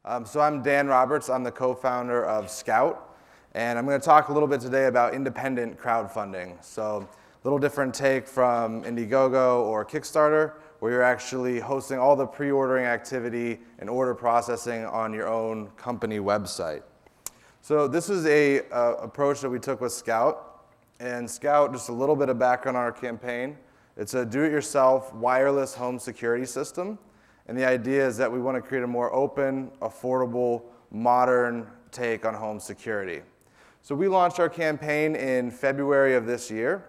So I'm Dan Roberts. I'm the co-founder of Scout, and I'm going to talk a little bit today about independent crowdfunding. So a little different take from Indiegogo or Kickstarter, where you're actually hosting all the pre-ordering activity and order processing on your own company website. So this is a approach that we took with Scout. And Scout, just a little bit of background on our campaign. It's a do-it-yourself wireless home security system. And the idea is that we want to create a more open, affordable, modern take on home security. So we launched our campaign in February of this year.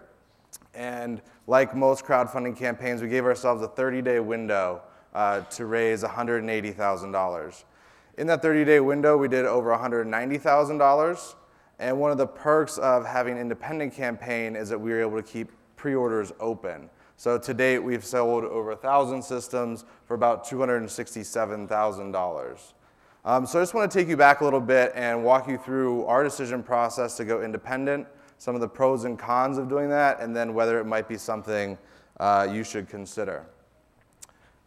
And like most crowdfunding campaigns, we gave ourselves a 30-day window to raise $180,000. In that 30-day window, we did over $190,000. And one of the perks of having an independent campaign is that we were able to keep pre-orders open. So to date, we've sold over 1,000 systems for about $267,000. So I just want to take you back a little bit and walk you through our decision process to go independent, some of the pros and cons of doing that, and then whether it might be something you should consider.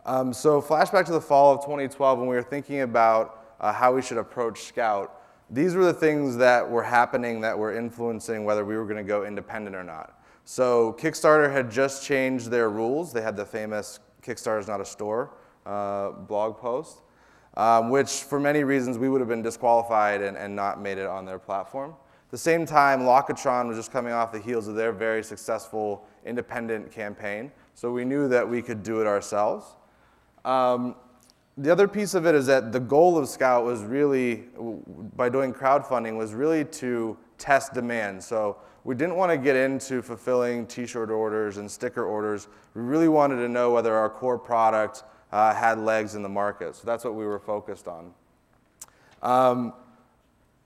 So flashback to the fall of 2012 when we were thinking about how we should approach Scout. These were the things that were happening that were influencing whether we were going to go independent or not. So Kickstarter had just changed their rules. They had the famous Kickstarter's Not a Store blog post, which for many reasons we would have been disqualified and not made it on their platform. At the same time, Lockatron was just coming off the heels of their very successful independent campaign, so we knew that we could do it ourselves. The other piece of it is that the goal of Scout was really, by doing crowdfunding, was really to test demand. So we didn't want to get into fulfilling t-shirt orders and sticker orders. We really wanted to know whether our core product had legs in the market. So that's what we were focused on.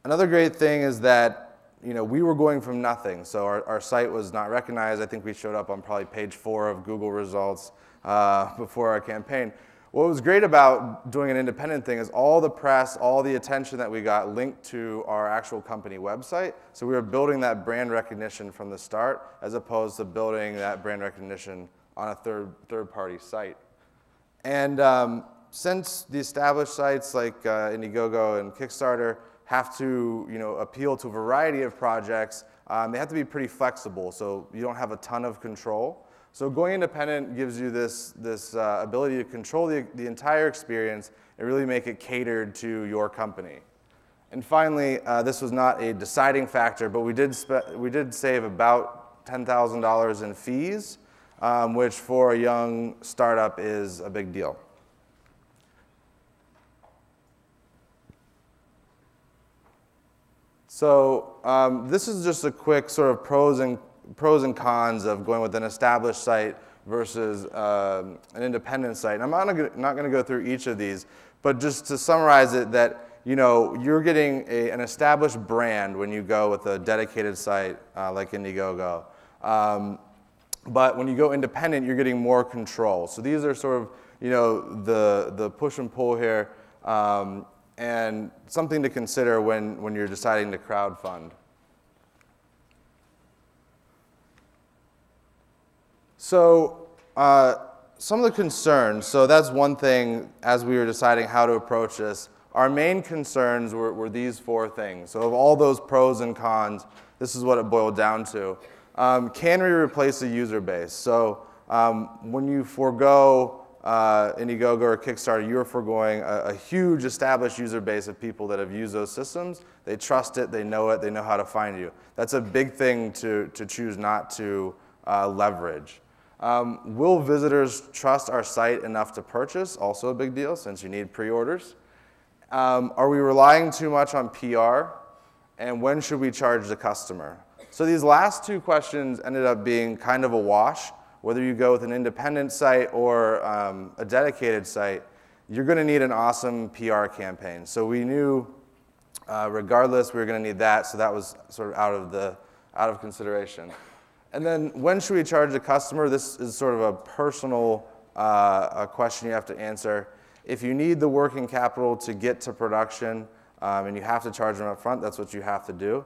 Another great thing is that we were going from nothing. So our site was not recognized. I think we showed up on probably page 4 of Google results before our campaign. What was great about doing an independent thing is all the press, all the attention that we got linked to our actual company website. So we were building that brand recognition from the start as opposed to building that brand recognition on a third-party site. And since the established sites like Indiegogo and Kickstarter have to appeal to a variety of projects, they have to be pretty flexible, so you don't have a ton of control. So going independent gives you this ability to control the entire experience and really make it catered to your company. And finally, this was not a deciding factor, but we did save about $10,000 in fees, which for a young startup is a big deal. So this is just a quick sort of pros and cons of going with an established site versus an independent site. And I'm not going to go through each of these, but just to summarize it, that you're getting an established brand when you go with a dedicated site like Indiegogo. But when you go independent, you're getting more control. So these are sort of the push and pull here, and something to consider when you're deciding to crowdfund. So some of the concerns, so that's one thing as we were deciding how to approach this. Our main concerns were these 4 things. So of all those pros and cons, this is what it boiled down to. Can we replace the user base? So when you forego Indiegogo or Kickstarter, you're foregoing a huge established user base of people that have used those systems. They trust it, they know how to find you. That's a big thing to choose not to leverage. Will visitors trust our site enough to purchase? Also a big deal since you need pre-orders. Are we relying too much on PR? And when should we charge the customer? So these last 2 questions ended up being kind of a wash. Whether you go with an independent site or a dedicated site, you're going to need an awesome PR campaign. So we knew regardless we were going to need that, so that was sort of out of consideration. And then when should we charge the customer? This is sort of a personal question you have to answer. If you need the working capital to get to production and you have to charge them up front, that's what you have to do.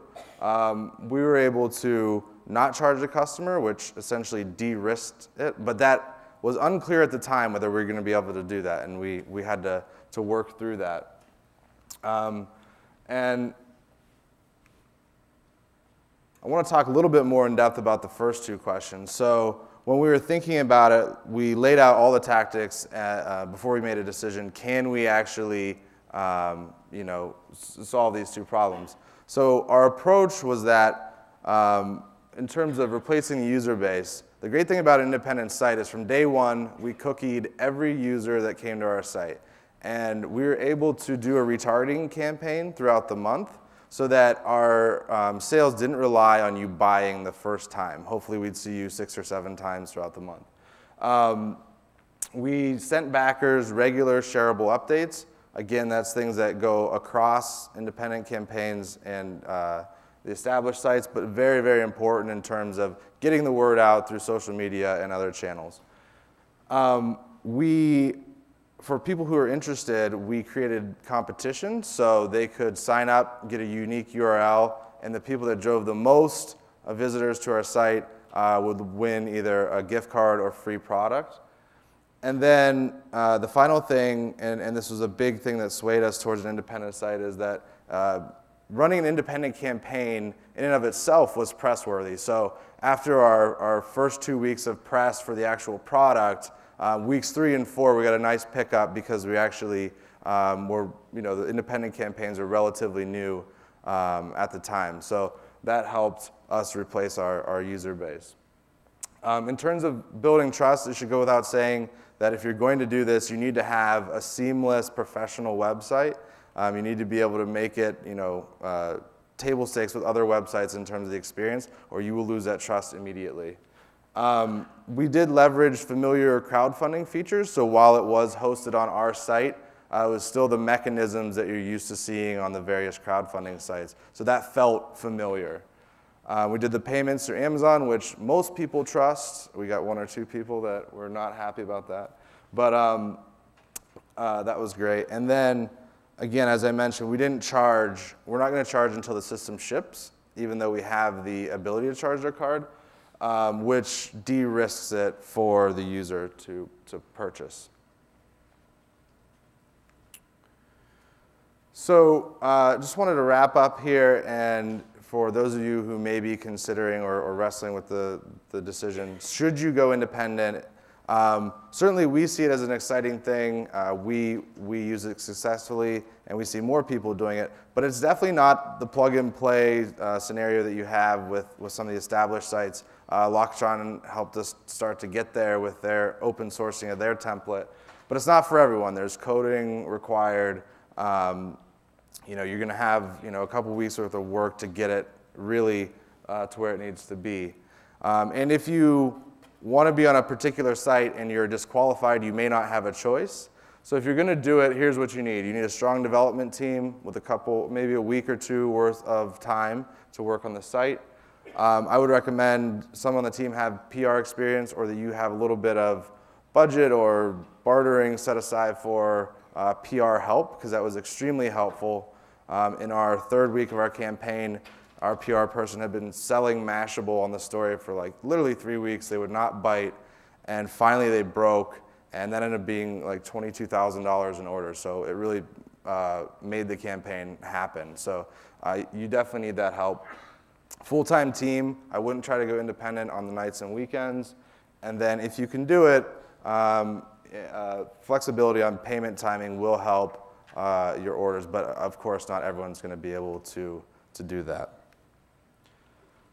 We were able to not charge the customer, which essentially de-risked it, but that was unclear at the time whether we were going to be able to do that, and we had to work through that. And I want to talk a little bit more in depth about the first two questions. So when we were thinking about it, we laid out all the tactics before we made a decision. Can we actually solve these two problems? So our approach was that in terms of replacing the user base, the great thing about an independent site is from day one, we cookied every user that came to our site. And we were able to do a retargeting campaign throughout the month so that our sales didn't rely on you buying the first time. Hopefully we'd see you 6 or 7 times throughout the month. We sent backers regular shareable updates. Again, that's things that go across independent campaigns and the established sites, but very, very important in terms of getting the word out through social media and other channels. For people who are interested, we created competitions so they could sign up, get a unique URL, and the people that drove the most visitors to our site would win either a gift card or free product. And then the final thing, and this was a big thing that swayed us towards an independent site, is that running an independent campaign in and of itself was press-worthy. So after our first 2 weeks of press for the actual product, weeks 3 and 4, we got a nice pickup because we actually the independent campaigns were relatively new at the time. So that helped us replace our user base. In terms of building trust, it should go without saying that if you're going to do this, you need to have a seamless professional website. You need to be able to make it, table stakes with other websites in terms of the experience, or you will lose that trust immediately. We did leverage familiar crowdfunding features, so while it was hosted on our site, it was still the mechanisms that you're used to seeing on the various crowdfunding sites. So that felt familiar. We did the payments through Amazon, which most people trust. We got 1 or 2 people that were not happy about that. But that was great. And then, again, as I mentioned, we're not going to charge until the system ships, even though we have the ability to charge their card, which de-risks it for the user to purchase. So just wanted to wrap up here, and for those of you who may be considering or wrestling with the decision, should you go independent? Certainly we see it as an exciting thing. We use it successfully, and we see more people doing it, but it's definitely not the plug-and-play scenario that you have with some of the established sites. Locktron helped us start to get there with their open sourcing of their template, but it's not for everyone. There's coding required. You're going to have a couple weeks worth of work to get it really to where it needs to be. And if you want to be on a particular site and you're disqualified, you may not have a choice. So if you're going to do it, here's what you need. You need a strong development team with maybe a week or 2 worth of time to work on the site. I would recommend some on the team have PR experience, or that you have a little bit of budget or bartering set aside for PR help, because that was extremely helpful. In our 3rd week of our campaign, our PR person had been selling Mashable on the story for literally 3 weeks. They would not bite, and finally they broke, and that ended up being $22,000 in orders. So it really made the campaign happen. So you definitely need that help. Full-time team, I wouldn't try to go independent on the nights and weekends. And then if you can do it, flexibility on payment timing will help your orders, but of course not everyone's going to be able to do that.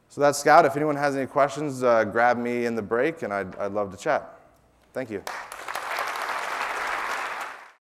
So that's Scout. If anyone has any questions, grab me in the break, and I'd love to chat. Thank you.